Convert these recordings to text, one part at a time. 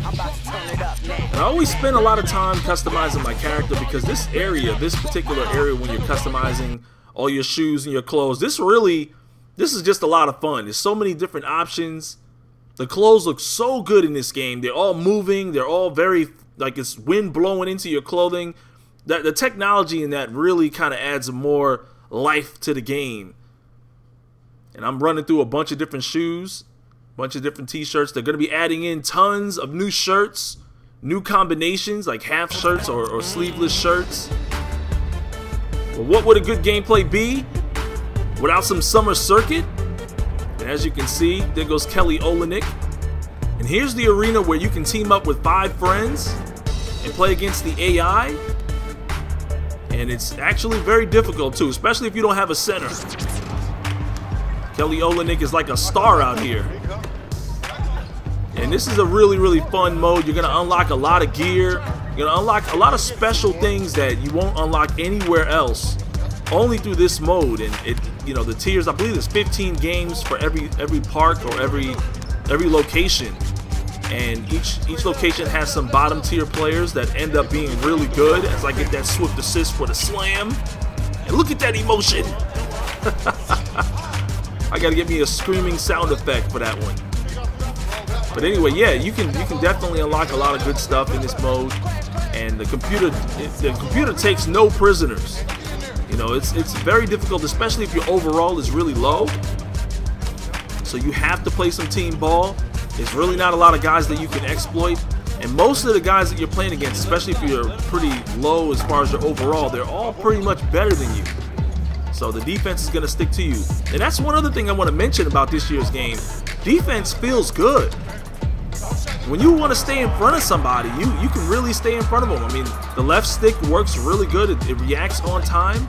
And I always spend a lot of time customizing my character because this particular area when you're customizing all your shoes and your clothes, this is just a lot of fun. There's so many different options. The clothes look so good in this game. They're all moving. They're all very, like it's wind blowing into your clothing. The technology in that really kind of adds more life to the game. And I'm running through a bunch of different shoes, a bunch of different t-shirts. They're going to be adding in tons of new shirts, new combinations like half shirts or sleeveless shirts. But what would a good gameplay be without some summer circuit? And as you can see, there goes Kelly Olynyk. And here's the arena where you can team up with 5 friends and play against the AI. And it's actually very difficult too, especially if you don't have a center. Kelly Olynyk is like a star out here. And this is a really, really fun mode. You're going to unlock a lot of gear. You're going to unlock a lot of special things that you won't unlock anywhere else, only through this mode. And the tiers, I believe there's 15 games for every park or every location. And each location has some bottom tier players that end up being really good, as I get that swift assist for the slam. And look at that emotion. I gotta get me a screaming sound effect for that one. But anyway, yeah, you can definitely unlock a lot of good stuff in this mode. And the computer takes no prisoners. You know, it's very difficult, especially if your overall is really low. So you have to play some team ball. There's really not a lot of guys that you can exploit. And most of the guys that you're playing against, especially if you're pretty low as far as your overall, they're all pretty much better than you. So the defense is going to stick to you. And that's one other thing I want to mention about this year's game. Defense feels good. When you want to stay in front of somebody, you can really stay in front of them. I mean, the left stick works really good. It reacts on time.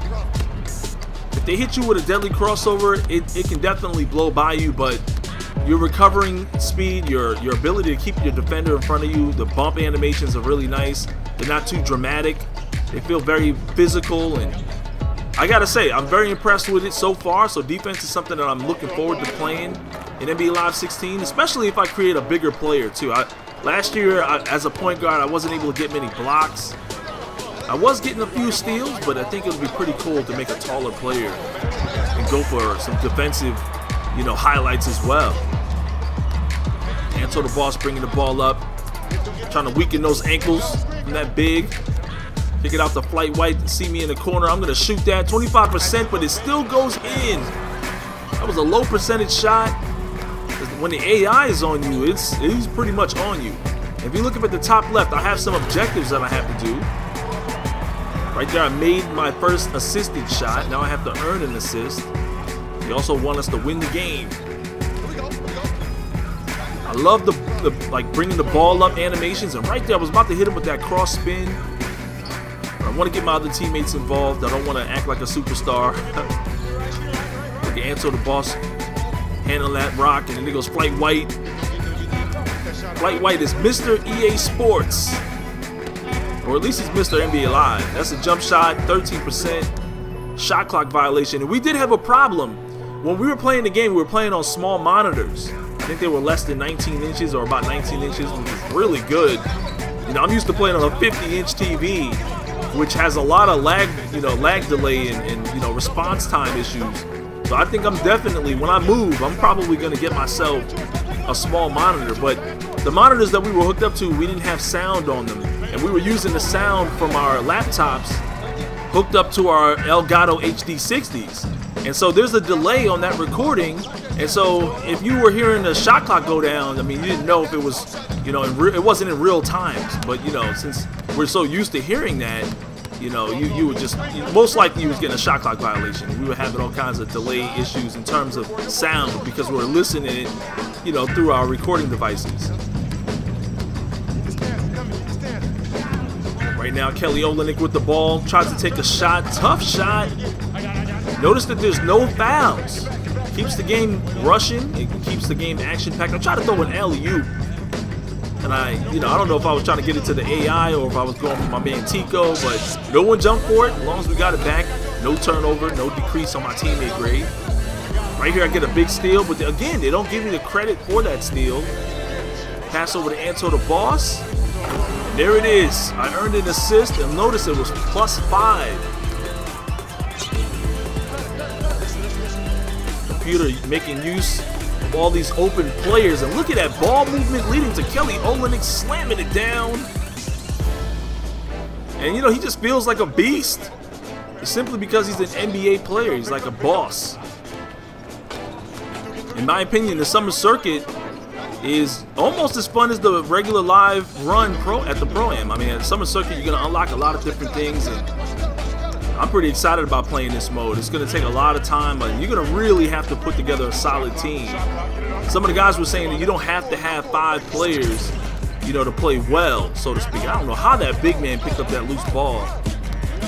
If they hit you with a deadly crossover, it can definitely blow by you, but your recovering speed, your ability to keep your defender in front of you, the bump animations are really nice. They're not too dramatic. They feel very physical, and I gotta say, I'm very impressed with it so far. So defense is something that I'm looking forward to playing in NBA Live 16, especially if I create a bigger player too. Last year, as a point guard, I wasn't able to get many blocks. I was getting a few steals, but I think it would be pretty cool to make a taller player and go for some defensive, highlights as well. Anto the Boss bringing the ball up, trying to weaken those ankles from that big. Pick it out to Flight White, see me in the corner. I'm going to shoot that 25%, but it still goes in. That was a low percentage shot. When the AI is on you, it's pretty much on you. If you look up at the top left, I have some objectives that I have to do. Right there, I made my first assisted shot. Now I have to earn an assist. They also want us to win the game. I love the bringing the ball up animations, and right there, I was about to hit him with that cross spin. I want to get my other teammates involved. I don't want to act like a superstar. Look at Anto the Boss handling that rock, and then there goes Flight White. Flight White is Mr. EA Sports, or at least he's Mr. NBA Live. That's a jump shot, 13% shot clock violation. And we did have a problem when we were playing the game. We were playing on small monitors. I think they were less than 19 inches or about 19 inches, which is really good. I'm used to playing on a 50-inch TV, which has a lot of lag delay and response time issues. So I think I'm definitely, when I move, I'm probably going to get myself a small monitor. But the monitors that we were hooked up to, we didn't have sound on them, and we were using the sound from our laptops hooked up to our Elgato HD60s. And so there's a delay on that recording, and so if you were hearing the shot clock go down, I mean, you didn't know if it was, it wasn't in real times. But since we're so used to hearing that, you would just, most likely you was getting a shot clock violation. We were having all kinds of delay issues in terms of sound because we were listening it, through our recording devices. Right now, Kelly Olynyk with the ball, tries to take a shot, tough shot. Notice that there's no fouls. Keeps the game rushing. It keeps the game action-packed. I tried to throw an alley-oop, and I don't know if I was trying to get it to the AI or if I was going for my man Tico, but no one jumped for it. As long as we got it back, no turnover, no decrease on my teammate grade. Right here, I get a big steal, but again, they don't give me the credit for that steal. Pass over to Anto the Boss. And there it is. I earned an assist, and notice it was +5. Computer making use of all these open players, and look at that ball movement leading to Kelly Olynyk slamming it down. And you know, he just feels like a beast. It's simply because he's an NBA player. He's like a boss. In my opinion, the summer circuit is almost as fun as the regular live run at the Pro-Am. I mean, at the summer circuit, you're going to unlock a lot of different things, and I'm pretty excited about playing this mode. It's going to take a lot of time, but you're going to really have to put together a solid team. Some of the guys were saying that you don't have to have 5 players, you know, to play well, so to speak. I don't know how that big man picked up that loose ball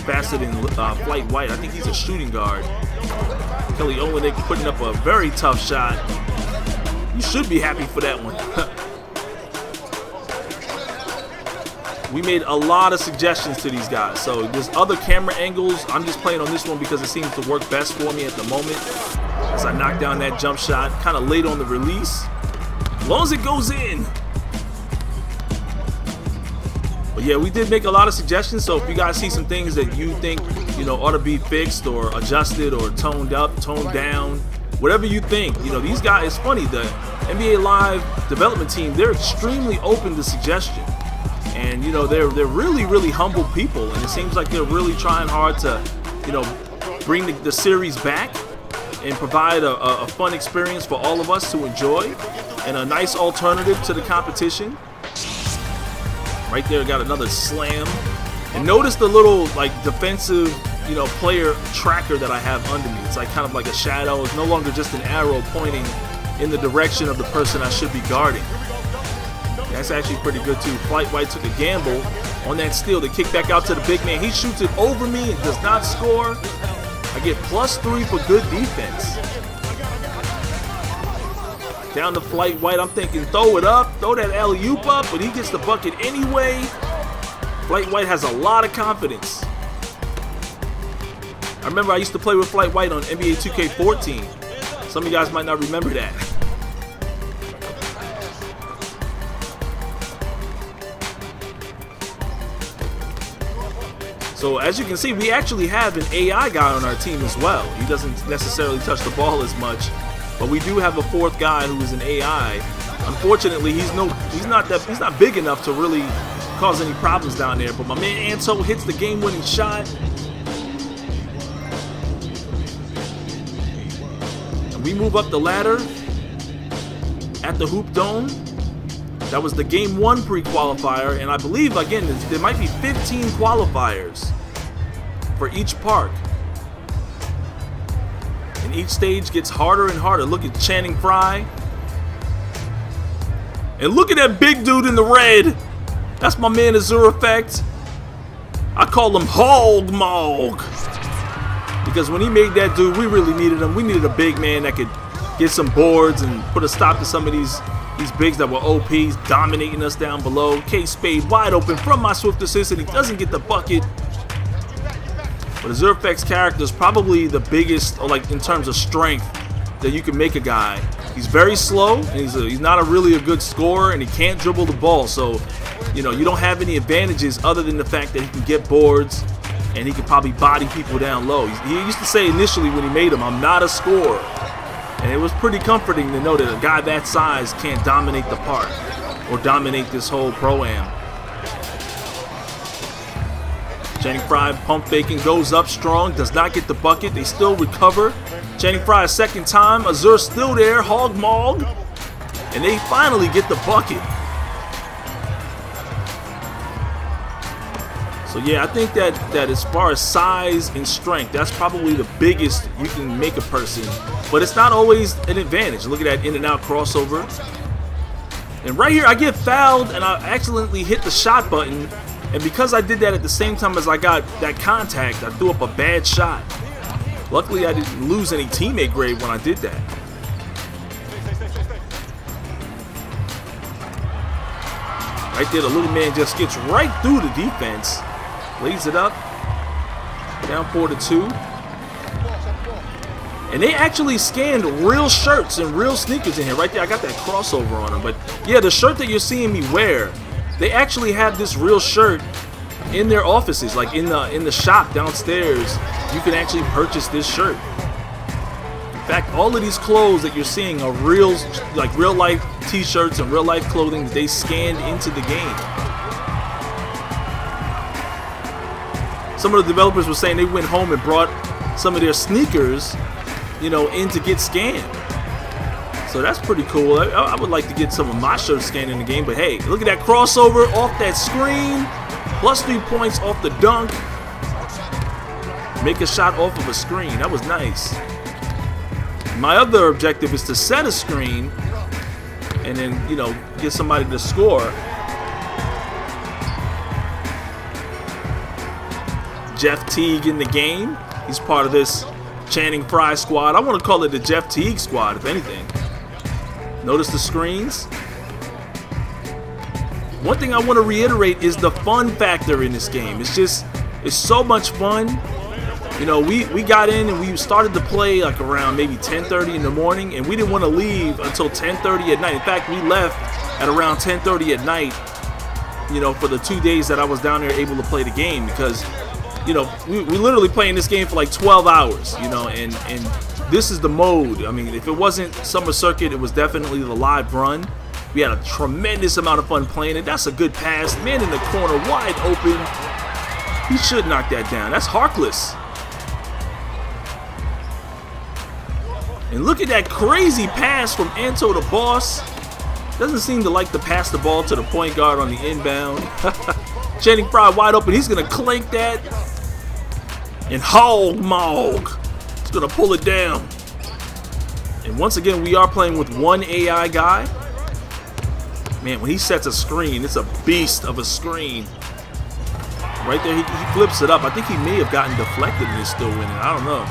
faster than Flight White. I think he's a shooting guard. Kelly Olynyk putting up a very tough shot. You should be happy for that one. We made a lot of suggestions to these guys. So there's other camera angles. I'm just playing on this one because it seems to work best for me at the moment. As I knock down that jump shot, kind of late on the release. As long as it goes in. But yeah, we did make a lot of suggestions. So if you guys see some things that you think, you know, ought to be fixed or adjusted or toned up, toned down, whatever you think, you know, these guys, it's funny, the NBA Live development team, they're extremely open to suggestion. And, you know, they're really, really humble people. And it seems like they're really trying hard to, you know, bring the series back and provide a fun experience for all of us to enjoy and a nice alternative to the competition. Right there, got another slam. And notice the little, like, defensive, you know, player tracker that I have under me. It's like kind of like a shadow. It's no longer just an arrow pointing in the direction of the person I should be guarding. That's actually pretty good too. Flight White took a gamble on that steal to kick back out to the big man. He shoots it over me and does not score. I get +3 for good defense. Down to Flight White. I'm thinking throw it up, throw that alley-oop up, but he gets the bucket anyway. Flight White has a lot of confidence. I remember I used to play with Flight White on NBA 2K14. Some of you guys might not remember that. So as you can see, we actually have an AI guy on our team as well. He doesn't necessarily touch the ball as much, but we do have a 4th guy who is an AI. Unfortunately, he's not big enough to really cause any problems down there. But my man Anto hits the game-winning shot. And we move up the ladder at the Hoop Dome. That was the Game 1 pre-qualifier, and I believe, again, there might be 15 qualifiers for each park. And each stage gets harder and harder. Look at Channing Frye. And look at that big dude in the red. That's my man Azure Effect. I call him Hog Mog. Because when he made that dude, we really needed him. We needed a big man that could get some boards and put a stop to some of these bigs that were OPs dominating us down below. K-Spade wide open from my swift assist, and he doesn't get the bucket. But Azure Effect's character is probably the biggest, or like in terms of strength, that you can make a guy. He's very slow, and he's not really a good scorer, and he can't dribble the ball. So, you know, you don't have any advantages other than the fact that he can get boards, and he can probably body people down low. He used to say initially when he made him, "I'm not a scorer." And it was pretty comforting to know that a guy that size can't dominate the park or dominate this whole Pro-Am. Channing Frye pump faking, goes up strong, does not get the bucket. They still recover. Channing Frye a second time. Azure still there, Hog Mog. And they finally get the bucket. So yeah, I think that as far as size and strength, that's probably the biggest you can make a person. But it's not always an advantage. Look at that in and out crossover. And right here, I get fouled and I accidentally hit the shot button. And because I did that at the same time as I got that contact, I threw up a bad shot. Luckily, I didn't lose any teammate grade when I did that. Right there, the little man just gets right through the defense. Lays it up. Down 4-2. And they actually scanned real shirts and real sneakers in here. Right there, I got that crossover on them. But yeah, the shirt that you're seeing me wear, they actually have this real shirt in their offices, like in the shop downstairs. You can actually purchase this shirt. In fact, all of these clothes that you're seeing are real, like real life t-shirts and real life clothing that they scanned into the game. Some of the developers were saying they went home and brought some of their sneakers, you know, in to get scanned. So that's pretty cool. I would like to get some of my shirts scanned in the game, but hey, look at that crossover off that screen. Plus 3 points off the dunk. Make a shot off of a screen. That was nice. My other objective is to set a screen and then, you know, get somebody to score. Jeff Teague in the game. He's part of this Channing Frye squad. I want to call it the Jeff Teague squad, if anything. Notice the screens. One thing I want to reiterate is the fun factor in this game. It's so much fun. You know, we got in and we started to play like around maybe 10:30 in the morning, and we didn't want to leave until 10:30 at night. In fact, we left at around 10:30 at night, you know, for the 2 days that I was down there able to play the game, because, you know, we literally playing this game for like 12 hours, you know, and this is the mode. I mean, if it wasn't Summer Circuit, it was definitely the live run. We had a tremendous amount of fun playing it. That's a good pass. Man in the corner, wide open. He should knock that down. That's Harkless. And look at that crazy pass from Anto the Boss. Doesn't seem to like to pass the ball to the point guard on the inbound. Channing Frye wide open. He's going to clank that. And Hog Mog. He's going to pull it down. And once again, we are playing with one AI guy. Man, when he sets a screen, it's a beast of a screen. Right there, he flips it up. I think he may have gotten deflected and is still winning. I don't know.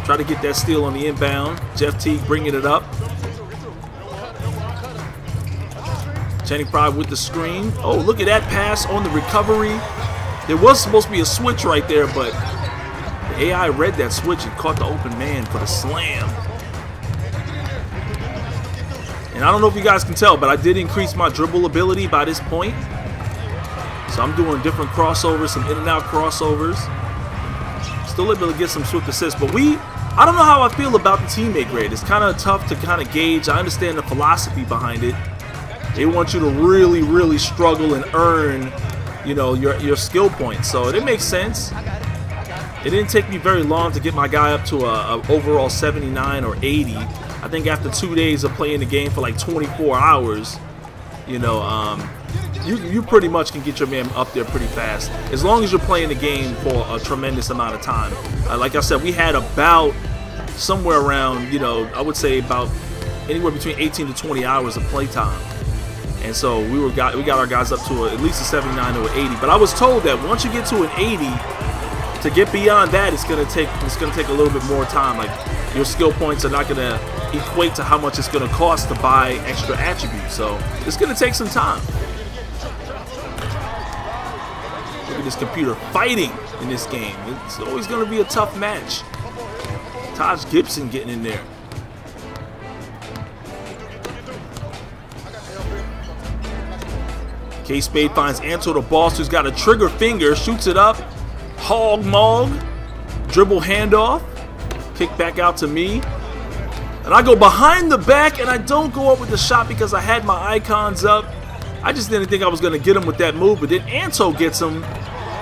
Try to get that steal on the inbound. Jeff Teague bringing it up. Channing Frye with the screen. Oh, look at that pass on the recovery. There was supposed to be a switch right there, but the AI read that switch and caught the open man for the slam. And I don't know if you guys can tell, but I did increase my dribble ability by this point. So I'm doing different crossovers, some in and out crossovers. Still able to get some swift assists, but I don't know how I feel about the teammate grade. It's kind of tough to kind of gauge. I understand the philosophy behind it. They want you to really, really struggle and earn, you know, your skill points. So it makes sense. It didn't take me very long to get my guy up to a overall 79 or 80. I think after 2 days of playing the game for like 24 hours, you know, you pretty much can get your man up there pretty fast, as long as you're playing the game for a tremendous amount of time. Like I said, we had about somewhere around, you know, I would say about anywhere between 18 to 20 hours of play time. And so we got our guys up to at least a 79 or 80. But I was told that once you get to an 80, to get beyond that, it's gonna take a little bit more time. Like, your skill points are not gonna equate to how much it's gonna cost to buy extra attributes. So it's gonna take some time. Look at this computer fighting in this game. It's always gonna be a tough match. Taj Gibson getting in there. K-Spade finds Anto the Boss, who's got a trigger finger, shoots it up. Hog Mog, dribble handoff, kick back out to me. And I go behind the back, and I don't go up with the shot because I had my icons up. I just didn't think I was going to get him with that move, but then Anto gets him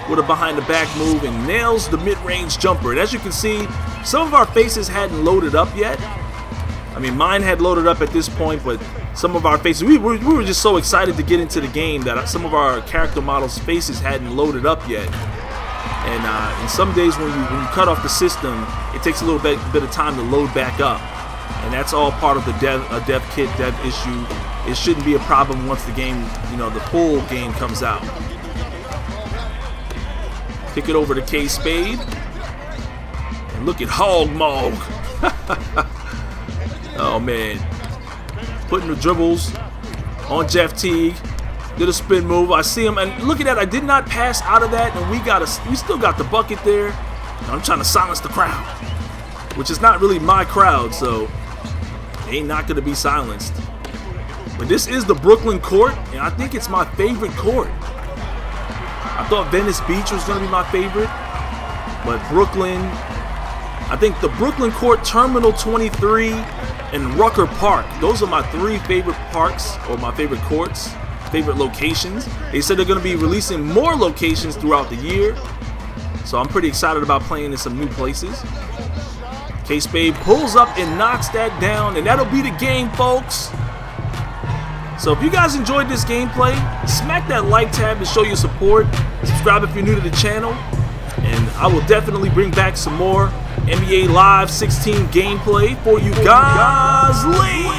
with a behind the back move and nails the mid-range jumper. And as you can see, some of our faces hadn't loaded up yet. I mean, mine had loaded up at this point, but some of our faces, we were just so excited to get into the game that some of our character models' faces hadn't loaded up yet. And some days when you cut off the system, it takes a little bit of time to load back up. And that's all part of the dev kit issue. It shouldn't be a problem once the game, you know, the full game comes out. Kick it over to K-Spade. And look at Hog Mog. Oh, man. Putting the dribbles on Jeff Teague. Did a spin move. I see him, and look at that. I did not pass out of that, and we still got the bucket there. I'm trying to silence the crowd. which is not really my crowd, so they ain't not going to be silenced. But this is the Brooklyn court, and I think it's my favorite court. I thought Venice Beach was going to be my favorite, but Brooklyn, I think the Brooklyn court, Terminal 23, and Rucker Park, those are my 3 favorite parks, or my favorite courts, favorite locations. They said they're going to be releasing more locations throughout the year, so I'm pretty excited about playing in some new places. K-Spade pulls up and knocks that down, and that'll be the game, folks. So if you guys enjoyed this gameplay, smack that like tab to show your support. Subscribe if you're new to the channel, and I will definitely bring back some more NBA Live 16 gameplay for you guys later.